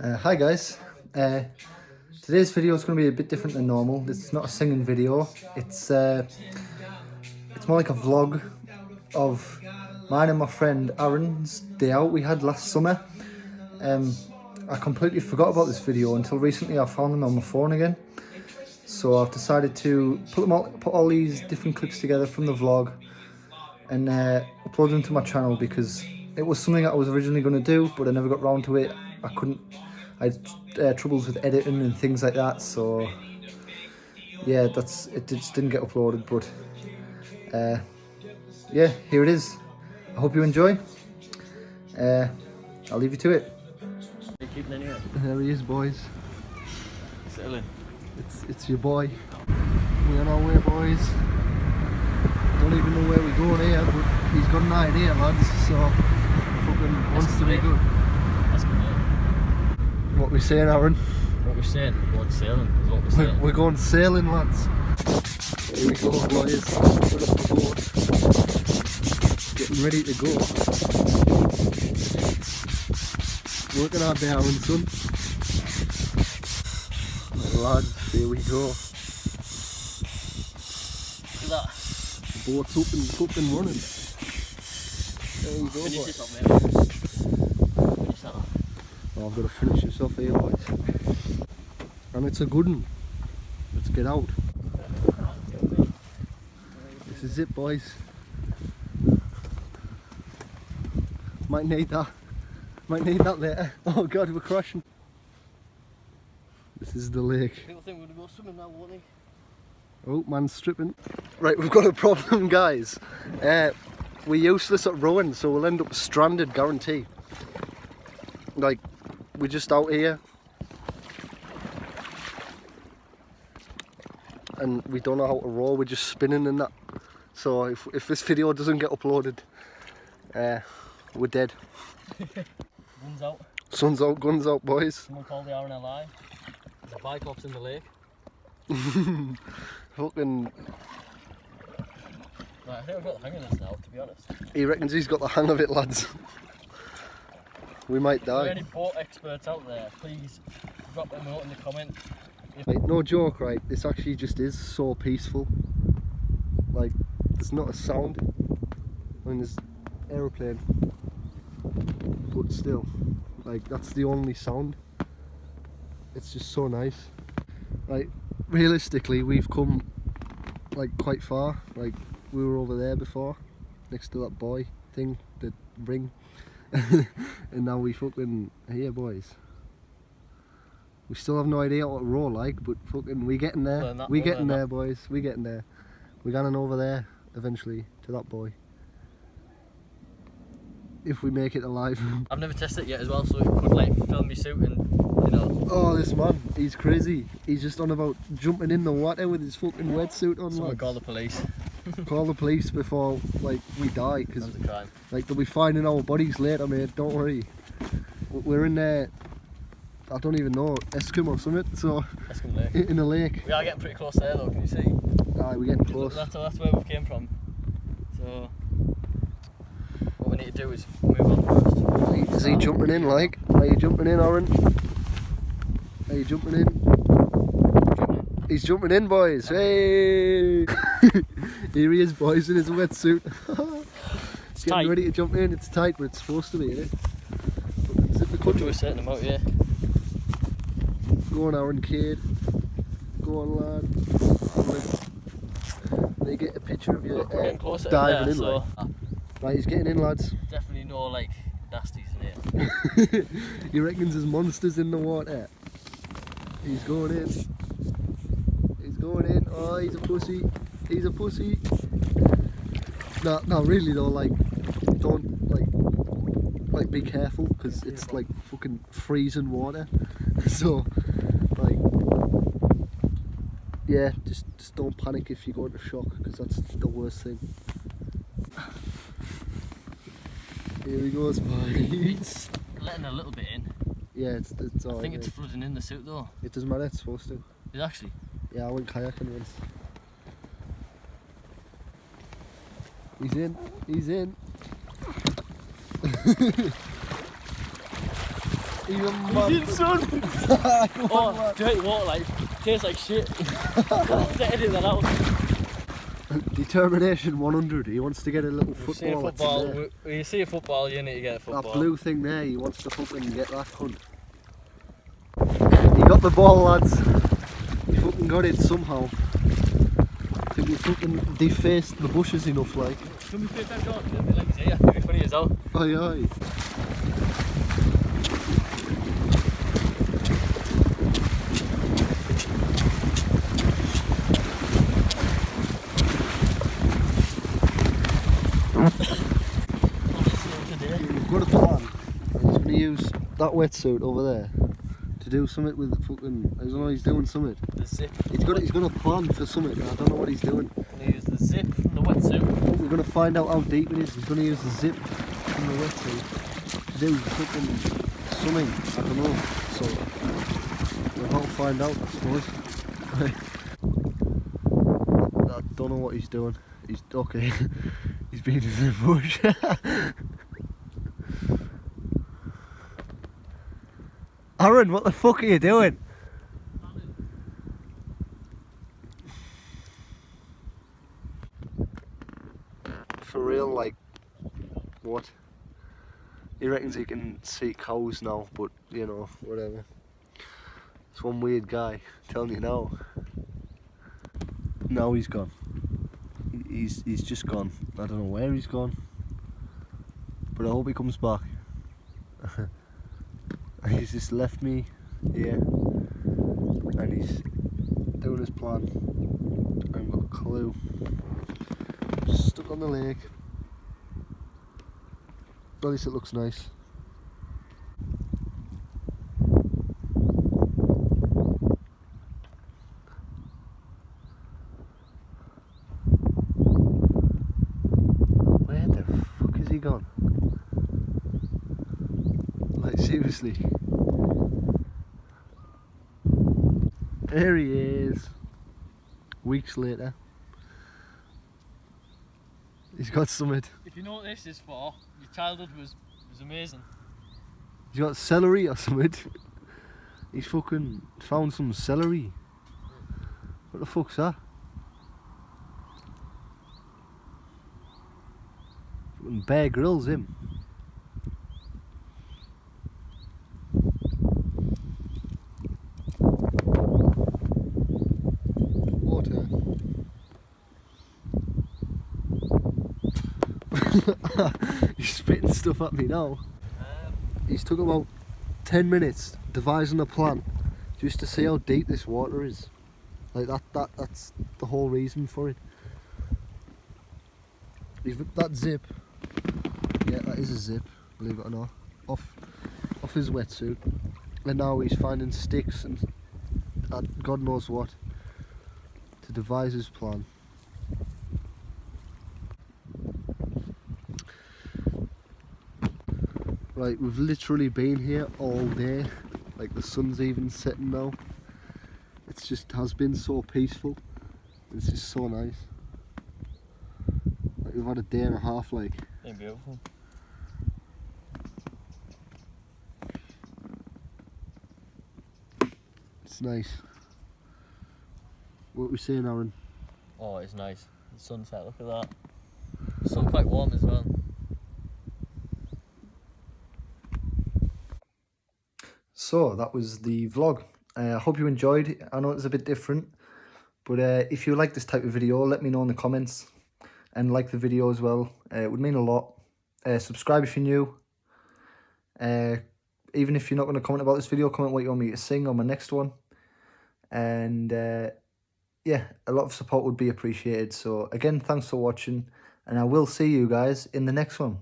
Hi guys, today's video is going to be a bit different than normal. This is not a singing video, it's more like a vlog of mine and my friend Aaron's day out we had last summer. I completely forgot about this video until recently. I found them on my phone again, so I've decided to put all these different clips together from the vlog and upload them to my channel, because it was something that I was originally going to do but I never got round to it. I had troubles with editing and things like that, so yeah, it just didn't get uploaded. But yeah, here it is. I hope you enjoy. I'll leave you to it. There he is, boys. Settling. It's your boy. We're on our way, boys. Don't even know where we're going here, but he's got an idea, lads, so fucking wants to be good. That's good, mate. What we saying, Aaron? What we're saying, we're going sailing, is what we're saying. We're going sailing, lads. Here we go, boys. We're off the boat. Getting ready to go. Working out there, Aaron, son. Lads, here we go. Look at that. The boat's up and running. There you go, Finish boys. this up, mate. Finish that up. Oh, I've got to finish this off here, boys. And it's a good one. Let's get out. This is it, boys. Might need that. Might need that later. Oh god, we're crashing. This is the lake. People think we're going to go swimming now, won't they? Oh, man's stripping. Right, we've got a problem, guys. We're useless at rowing, so we'll end up stranded, guarantee. Like, we're just out here and we don't know how to row, we're just spinning and that. So if this video doesn't get uploaded, we're dead. Guns out. Sun's out, guns out, boys. Someone called the RNLI. There's a Bicops in the lake. Fucking... Right, I think I've got the hang of this now, to be honest. He reckons he's got the hang of it, lads. We might If there are die. any boat experts out there, please drop a note in the comment. Like, no joke, right? This actually just is so peaceful. Like, there's not a sound. I mean, there's aeroplane, but still, like, that's the only sound. It's just so nice. Like, realistically, we've come like quite far. Like, we were over there before, next to that boy thing, the ring, and now we fucking here, boys. We still have no idea what to row like, but fucking we getting there. We getting there, boys. We getting there. We're going over there eventually to that boy. If we make it alive. I've never tested it yet as well, so it could like fill me suit and, you know. Oh, this man, he's crazy. He's just on about jumping in the water with his fucking wetsuit on. Someone call the police. Call the police before, like, we die, because That's a crime. like, they'll be finding our bodies later, mate. Don't worry. We're in there. I don't even know, Eskim or something. So Eskim Lake. in a lake. We are getting pretty close there though. Can you see? Aye, we're getting close. That's where we came from. So what we need to do is move on first. Is he jumping in, like? Are you jumping in, Aaron? Are you jumping in? He's jumping in, boys. Hey! Here he is, boys, in his wetsuit. It's Getting tight. ready to jump in. It's tight, but it's supposed to be, isn't it? Zip the Up clutch. to a certain amount, yeah. Go on, Aaron, kid. Go on, lad. Let me get a picture of you We're getting closer to diving there, in, so like. Right, he's getting in, lads. definitely no like nasties in here. You reckon there's monsters in the water? He's going in. He's going in. Oh, he's a pussy. He's a pussy. No, really though. Like, don't like be careful, because it's like fucking freezing water. So, like, yeah, just don't panic if you go into shock, because that's the worst thing. Here he goes, boy. It's letting a little bit in. Yeah, it's all I think right, it's flooding in the suit though. It doesn't matter, it's supposed to. It actually. Yeah, I went kayaking once. He's in. He's in. Even He's in, son! Come on, Oh, man. dirty water, like, tastes like shit. Edit that out. Determination 100. He wants to get a little You see a football. that's in football, there. when you see a football, you need to get a That football. blue thing there, he wants to fucking get that cunt. He got the ball, lads. He fucking got it somehow. I think we fucking defaced the bushes enough, like. Show me 5 times short, it'll be like, yeah, it'll be funny as hell. Aye, aye. We've got a plan. He's going to use that wetsuit over there to do something with the fucking. I don't know. He's doing something. The zip. He's got a plan for something. I don't know what he's doing. I'm gonna use the zip from the wetsuit. We're going to find out how deep it is. He's going to use the zip from the wetsuit to do fucking something. I don't know. So we'll have to find out, I suppose. I don't know what he's doing. He's okay. He's been in the bush. Aaron, what the fuck are you doing? For real, like, what? He reckons he can see cows now, but you know, whatever. It's one weird guy telling you now. Now he's gone. He's just gone. I don't know where he's gone, but I hope he comes back. He's just left me here, and he's doing his plan. I haven't got a clue. Just stuck on the lake. At least it looks nice. Where the fuck is he gone? Like, seriously. There he is. Weeks later. He's got something. If you know what this is for, your childhood was amazing. He's got celery or something. He's fucking found some celery. What the fuck's that? Fucking Bear Grylls him. Water. He's spitting stuff at me now. He's took about 10 minutes devising a plan just to see how deep this water is. Like that's the whole reason for it. He's ripped that zip. Yeah, that is a zip, believe it or not. Off his wetsuit. And now he's finding sticks and God knows what to devise his plan. Right, we've literally been here all day. Like, the sun's even setting now. It's just has been so peaceful. It's just so nice. Like, we've had a day and a half, like. Ain't beautiful. It's nice. What are we saying, Aaron? Oh, it's nice. The sunset, look at that. The sun's quite warm as well. So that was the vlog. I hope you enjoyed. I know it's a bit different, but if you like this type of video, let me know in the comments, and like the video as well. It would mean a lot. Subscribe if you're new. Even if you're not going to comment about this video, comment what you want me to sing on my next one. And yeah, a lot of support would be appreciated. So again, thanks for watching, and I will see you guys in the next one.